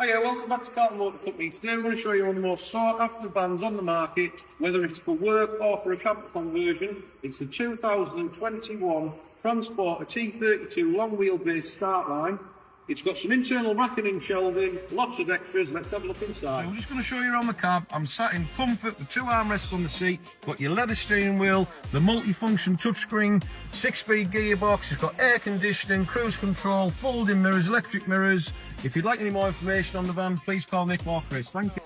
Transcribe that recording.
Hi, welcome back to Carlton Motor Company. Today we're going to show you one of the most sought after vans on the market, whether it's for work or for a camper conversion. It's the 2021 Transporter T32 long wheelbase Startline. It's got some internal racking and shelving, lots of extras. Let's have a look inside. So I'm just going to show you around the cab. I'm sat in comfort with 2 armrests on the seat. Got your leather steering wheel, the multi-function touchscreen, 6-speed gearbox. It's got air conditioning, cruise control, folding mirrors, electric mirrors. If you'd like any more information on the van, please call Nick or Chris. Thank you.